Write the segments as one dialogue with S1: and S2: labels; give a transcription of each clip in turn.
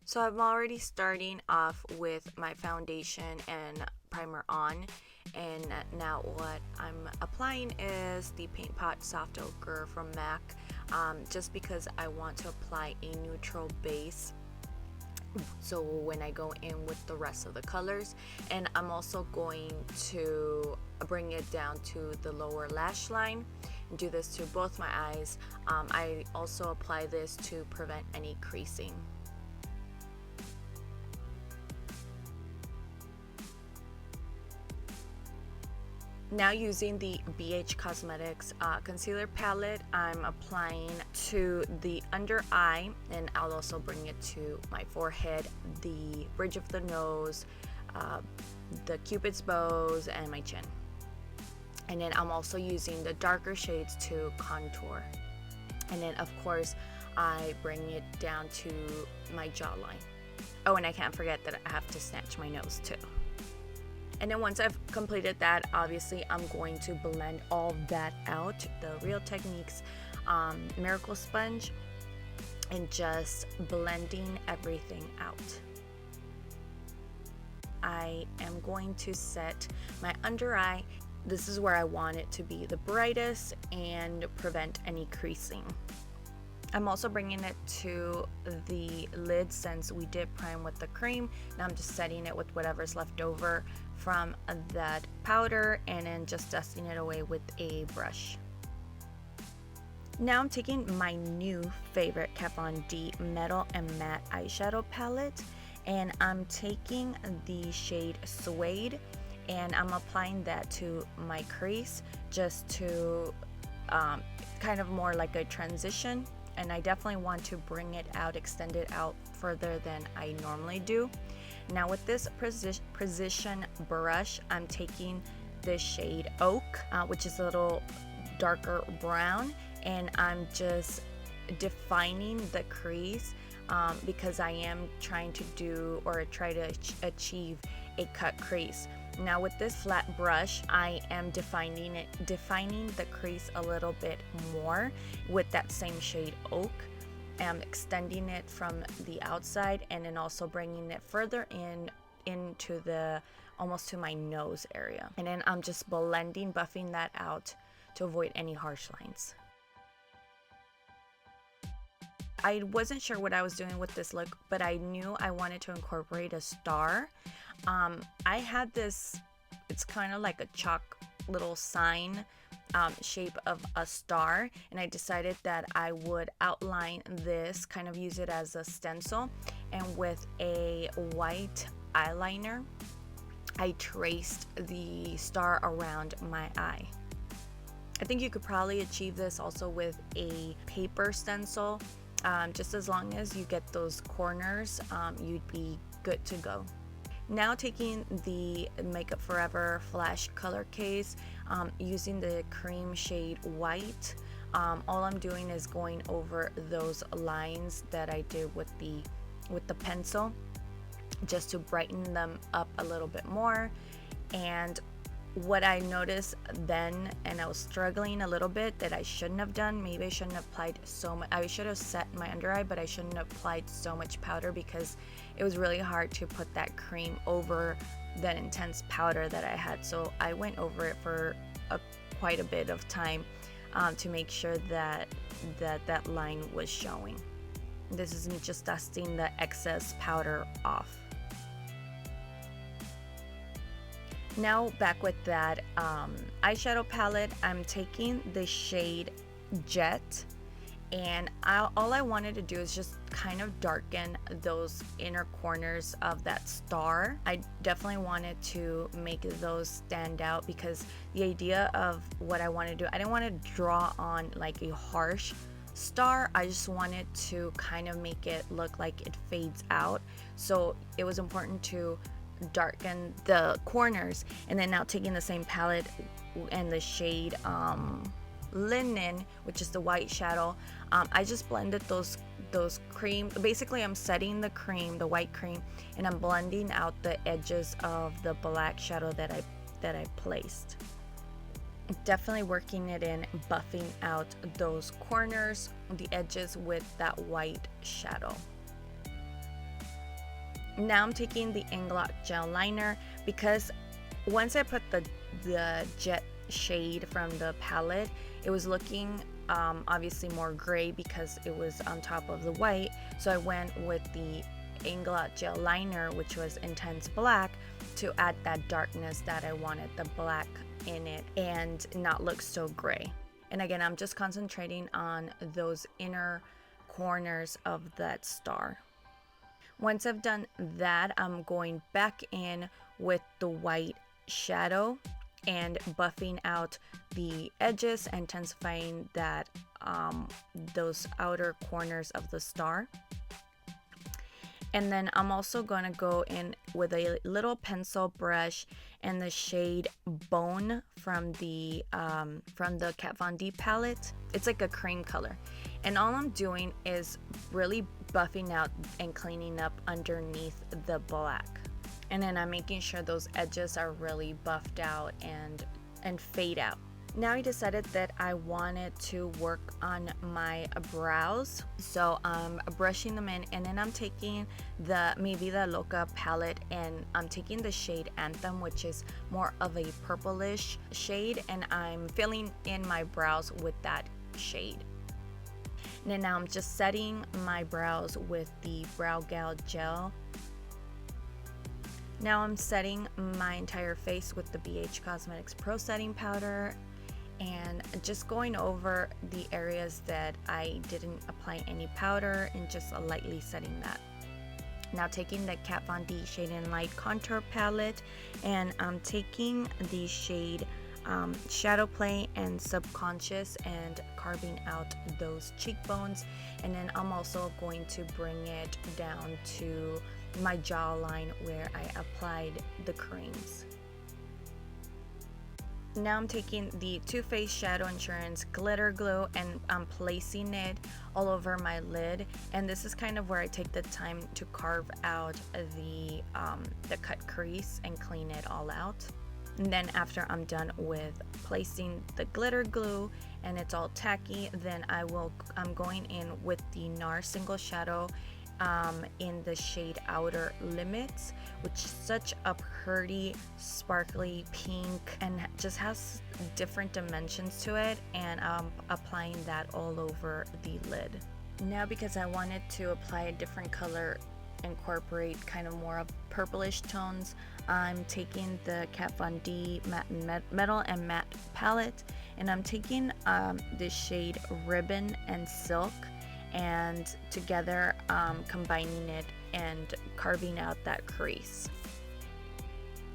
S1: So I'm already starting off with my foundation and primer on, and now what I'm applying is the Paint Pot Soft Ochre from MAC, just because I want to apply a neutral base so when I go in with the rest of the colors. And I'm also going to bring it down to the lower lash line, do this to both my eyes. I also apply this to prevent any creasing. Now using the BH Cosmetics concealer palette, I'm applying to the under eye, and I'll also bring it to my forehead, the bridge of the nose, the cupid's bows, and my chin. And then I'm also using the darker shades to contour. And then of course I bring it down to my jawline. Oh, and I can't forget that I have to snatch my nose too. And then once I've completed that, obviously I'm going to blend all that out, the Real Techniques Miracle Sponge, and just blending everything out. I am going to set my under eye. This is where I want it to be the brightest and prevent any creasing. I'm also bringing it to the lid since we did prime with the cream. Now I'm just setting it with whatever's left over from that powder and then just dusting it away with a brush. Now I'm taking my new favorite Kat Von D Metal and Matte Eyeshadow Palette, and I'm taking the shade Suede and I'm applying that to my crease just to kind of more like a transition. And I definitely want to bring it out, extend it out further than I normally do. Now with this precision brush, I'm taking the shade Oak, which is a little darker brown, and I'm just defining the crease because I am trying to do or try to achieve a cut crease. Now with this flat brush, I am defining the crease a little bit more with that same shade Oak. I'm extending it from the outside and then also bringing it further into the almost to my nose area. And then I'm just buffing that out to avoid any harsh lines. I wasn't sure what I was doing with this look, but I knew I wanted to incorporate a star. I had this, it's kind of like a chalk little sign shape of a star, and I decided that I would outline this, kind of use it as a stencil, and with a white eyeliner, I traced the star around my eye. I think you could probably achieve this also with a paper stencil. Just as long as you get those corners, you'd be good to go. Now taking the Makeup Forever Flash Color Case, using the cream shade White, all I'm doing is going over those lines that I did with the pencil, just to brighten them up a little bit more. And what I noticed then, and I was struggling a little bit, that I shouldn't have done, maybe I shouldn't have applied so much. I should have set my under eye, but I shouldn't have applied so much powder because it was really hard to put that cream over that intense powder that I had. So I went over it for quite a bit of time to make sure that that line was showing. This is me just dusting the excess powder off. Now back with that eyeshadow palette, I'm taking the shade Jet, and all I wanted to do is just kind of darken those inner corners of that star. I definitely wanted to make those stand out because the idea of what I want to do, I didn't want to draw on like a harsh star. I just wanted to kind of make it look like it fades out. So it was important to darken the corners. And then now taking the same palette and the shade Linen, which is the white shadow, I just blended those cream. Basically I'm setting the cream, the white cream, and I'm blending out the edges of the black shadow that I placed. Definitely working it in, buffing out those corners, the edges with that white shadow. Now I'm taking the Inglot gel liner because once I put the jet shade from the palette, it was looking obviously more gray because it was on top of the white. So I went with the Inglot gel liner, which was intense black, to add that darkness that I wanted, the black in it, and not look so gray. And again, I'm just concentrating on those inner corners of that star. Once I've done that, I'm going back in with the white shadow and buffing out the edges, intensifying that those outer corners of the star. And then I'm also going to go in with a little pencil brush and the shade Bone from the Kat Von D palette. It's like a cream color. And all I'm doing is really buffing out and cleaning up underneath the black. And then I'm making sure those edges are really buffed out and fade out. Now I decided that I wanted to work on my brows, so I'm brushing them in, and then I'm taking the Mi Vida Loca palette and I'm taking the shade Anthem, which is more of a purplish shade, and I'm filling in my brows with that shade. And then now I'm just setting my brows with the Brow Gal gel. Now I'm setting my entire face with the BH Cosmetics Pro Setting Powder, and just going over the areas that I didn't apply any powder and just lightly setting that. Now taking the Kat Von D Shade and Light Contour Palette, and I'm taking the shade Shadow Play and Subconscious and carving out those cheekbones, and then I'm also going to bring it down to my jawline where I applied the creams. Now I'm taking the Too Faced Shadow Insurance Glitter Glue and I'm placing it all over my lid, and this is kind of where I take the time to carve out the cut crease and clean it all out. And then after I'm done with placing the glitter glue and it's all tacky, then I'm going in with the NARS Single Shadow in the shade Outer Limits, which is such a pretty sparkly pink and just has different dimensions to it, and I'm applying that all over the lid. Now because I wanted to apply a different color, incorporate kind of more of purplish tones, I'm taking the Kat Von D Matte Metal and Matte palette, and I'm taking the shade Ribbon and Silk, and together combining it and carving out that crease.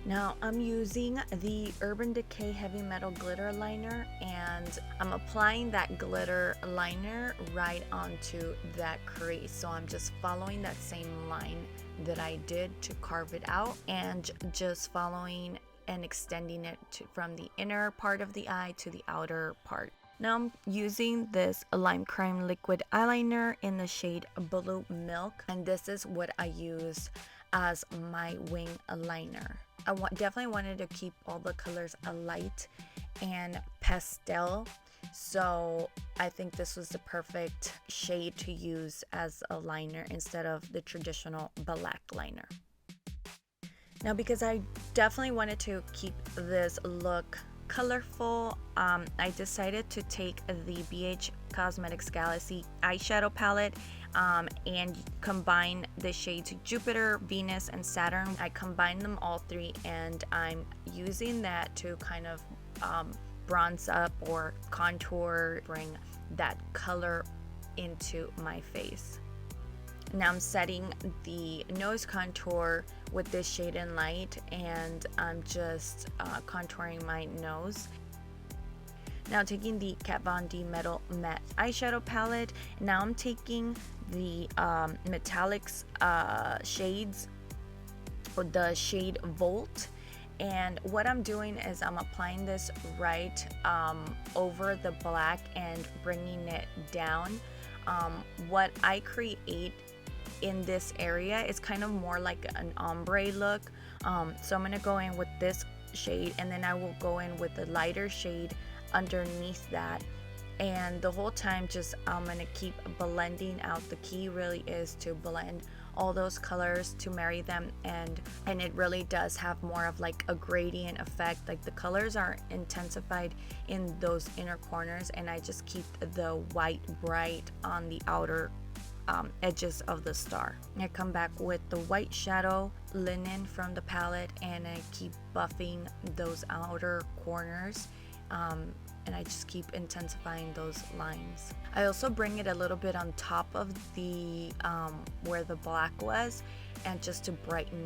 S1: Now I'm using the Urban Decay Heavy Metal Glitter Liner, and I'm applying that glitter liner right onto that crease. So I'm just following that same line that I did to carve it out, and just following and extending it from the inner part of the eye to the outer part. Now I'm using this Lime Crime Liquid Eyeliner in the shade Blue Milk, and this is what I use as my wing liner. I definitely wanted to keep all the colors light and pastel, so I think this was the perfect shade to use as a liner instead of the traditional black liner. Now because I definitely wanted to keep this look colorful, I decided to take the BH Cosmetics Galaxy eyeshadow palette and combine the shades Jupiter, Venus, and Saturn. I combined them all three, and I'm using that to kind of bronze up or contour, bring that color into my face. Now I'm setting the nose contour with this Shade and Light, and I'm just contouring my nose. Now taking the Kat Von D Metal Matte Eyeshadow Palette, now I'm taking the metallics shades, or the shade Volt, and what I'm doing is I'm applying this right over the black and bringing it down. What I create in this area is kind of more like an ombre look, so I'm going to go in with this shade, and then I will go in with the lighter shade underneath that, and the whole time just I'm going to keep blending out. The key really is to blend all those colors to marry them, and it really does have more of like a gradient effect. Like the colors are intensified in those inner corners, and I just keep the white bright on the outer edges of the star. I come back with the white shadow linen from the palette, and I keep buffing those outer corners, and I just keep intensifying those lines. I also bring it a little bit on top of the where the black was, and just to brighten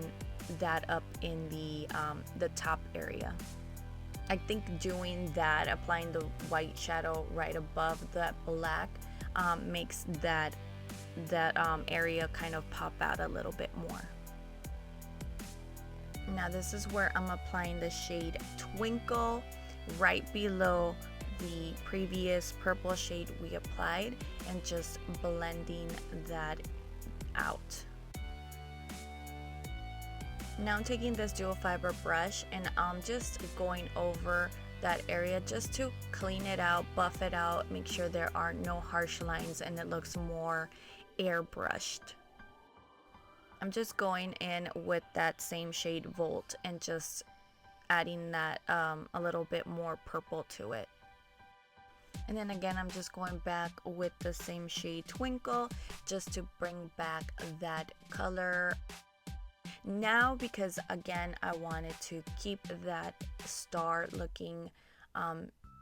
S1: that up in the top area. I think doing that, applying the white shadow right above that black, makes that area kind of pop out a little bit more. Now this is where I'm applying the shade Twinkle right below the previous purple shade we applied, and just blending that out. Now I'm taking this dual fiber brush, and I'm just going over that area just to clean it out, buff it out, make sure there are no harsh lines and it looks more airbrushed. I'm just going in with that same shade Volt and just adding that a little bit more purple to it. And then again, I'm just going back with the same shade Twinkle just to bring back that color. Now, because again, I wanted to keep that star looking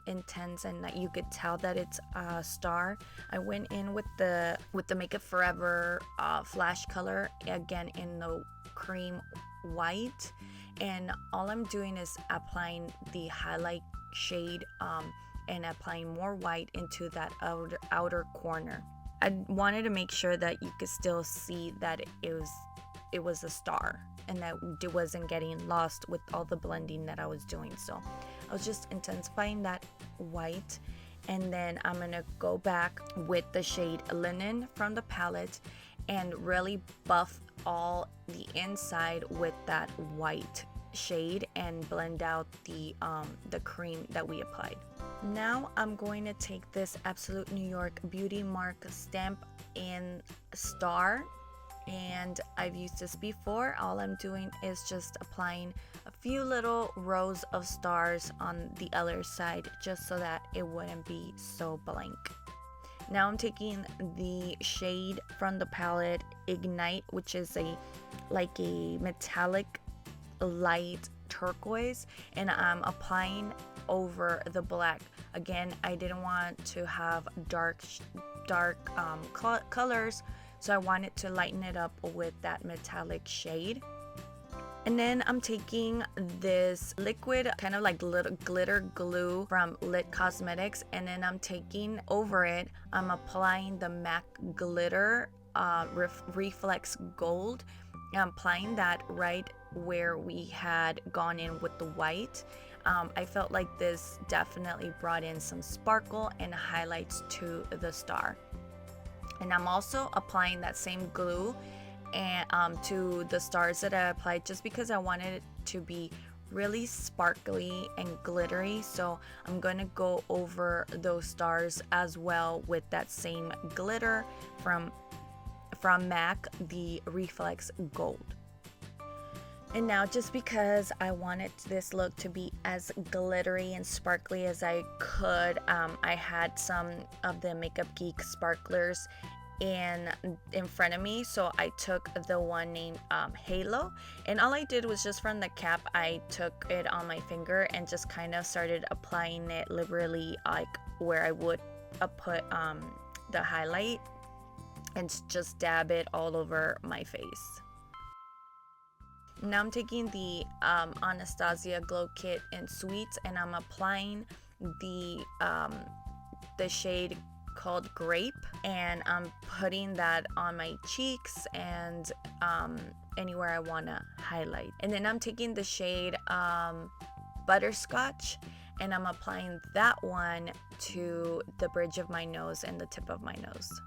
S1: intense and that you could tell that it's a star, I went in with the Makeup Forever flash color, again in the cream white, and all I'm doing is applying the highlight shade and applying more white into that outer corner. I wanted to make sure that you could still see that it was a star and that it wasn't getting lost with all the blending that I was doing. So I was just intensifying that white, and then I'm gonna go back with the shade Linen from the palette and really buff all the inside with that white shade and blend out the cream that we applied. Now I'm going to take this Absolute New York Beauty Mark Stamp in Star, and I've used this before. All I'm doing is just applying a few little rows of stars on the other side just so that it wouldn't be so blank. Now I'm taking the shade from the palette Ignite, which is like a metallic light turquoise, and I'm applying over the black. Again, I didn't want to have dark colors, so I wanted to lighten it up with that metallic shade. And then I'm taking this liquid kind of like little glitter glue from Lit Cosmetics, and then I'm taking over it, I'm applying the MAC glitter reflex gold. I'm applying that right where we had gone in with the white. I felt like this definitely brought in some sparkle and highlights to the star. And I'm also applying that same glue and to the stars that I applied, just because I wanted it to be really sparkly and glittery. So I'm going to go over those stars as well with that same glitter from MAC, the Reflex Gold. And now, just because I wanted this look to be as glittery and sparkly as I could, I had some of the MakeupGeek sparklers in front of me, so I took the one named Halo, and all I did was just from the cap, I took it on my finger and just kind of started applying it liberally, like where I would put the highlight, and just dab it all over my face. Now I'm taking the Anastasia Glow Kit in Sweets, and I'm applying the shade called Grape, and I'm putting that on my cheeks and anywhere I want to highlight. And then I'm taking the shade Butterscotch, and I'm applying that one to the bridge of my nose and the tip of my nose.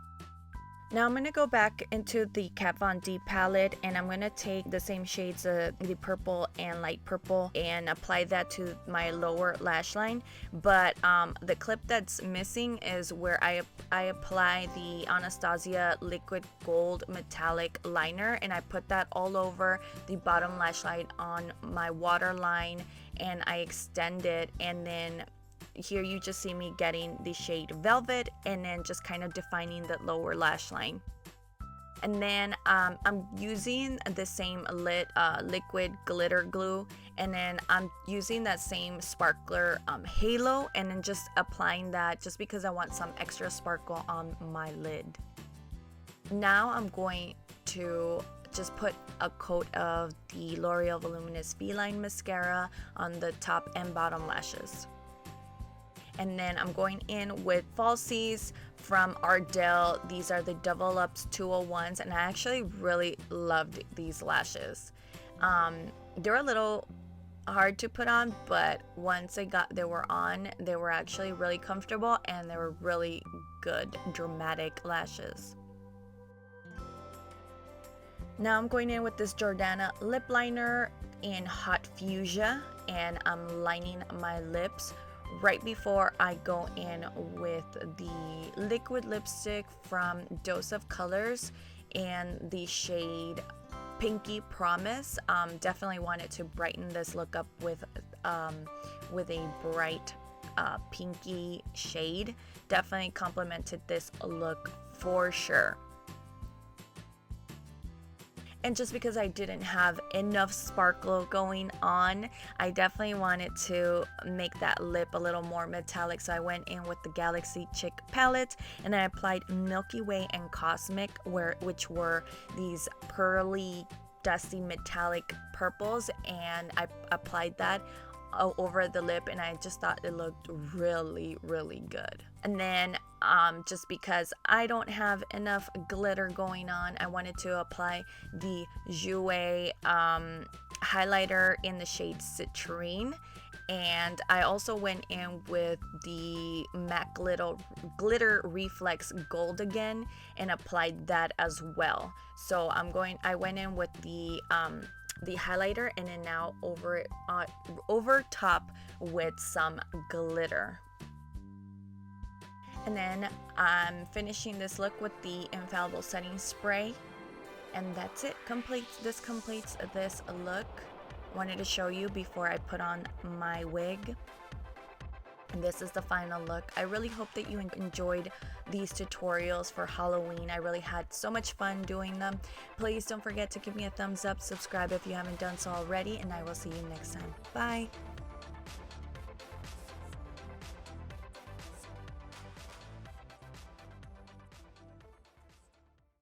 S1: Now I'm going to go back into the Kat Von D palette, and I'm going to take the same shades, the purple and light purple, and apply that to my lower lash line. But the clip that's missing is where I apply the Anastasia liquid gold metallic liner, and I put that all over the bottom lash line on my waterline, and I extend it, and then here you just see me getting the shade Velvet and then just kind of defining the lower lash line. And then I'm using the same liquid glitter glue, and then I'm using that same sparkler halo, and then just applying that just because I want some extra sparkle on my lid. Now I'm going to just put a coat of the L'Oreal Voluminous V-Line mascara on the top and bottom lashes. And then I'm going in with falsies from Ardell. These are the Double Ups 201s, and I actually really loved these lashes. They're a little hard to put on, but once they were on, they were actually really comfortable, and they were really good dramatic lashes. Now I'm going in with this Jordana lip liner in Hot Fuchsia, and I'm lining my lips right before I go in with the liquid lipstick from Dose of Colors and the shade Pinky Promise. Definitely wanted to brighten this look up with a bright pinky shade. Definitely complemented this look for sure. And just because I didn't have enough sparkle going on, I definitely wanted to make that lip a little more metallic. So I went in with the Galaxy Chick palette, and I applied Milky Way and Cosmic, which were these pearly, dusty, metallic purples, and I applied that over the lip, and I just thought it looked really, really good. And then just because I don't have enough glitter going on, I wanted to apply the Jouer highlighter in the shade Citrine, and I also went in with the MAC Glitter Reflex Gold again and applied that as well. So I went in with the highlighter, and then now over top with some glitter. And then I'm finishing this look with the Infallible Setting Spray, and that's it. This completes this look. Wanted to show you before I put on my wig. And this is the final look. I really hope that you enjoyed these tutorials for Halloween. I really had so much fun doing them. Please don't forget to give me a thumbs up, subscribe if you haven't done so already, and I will see you next time. Bye!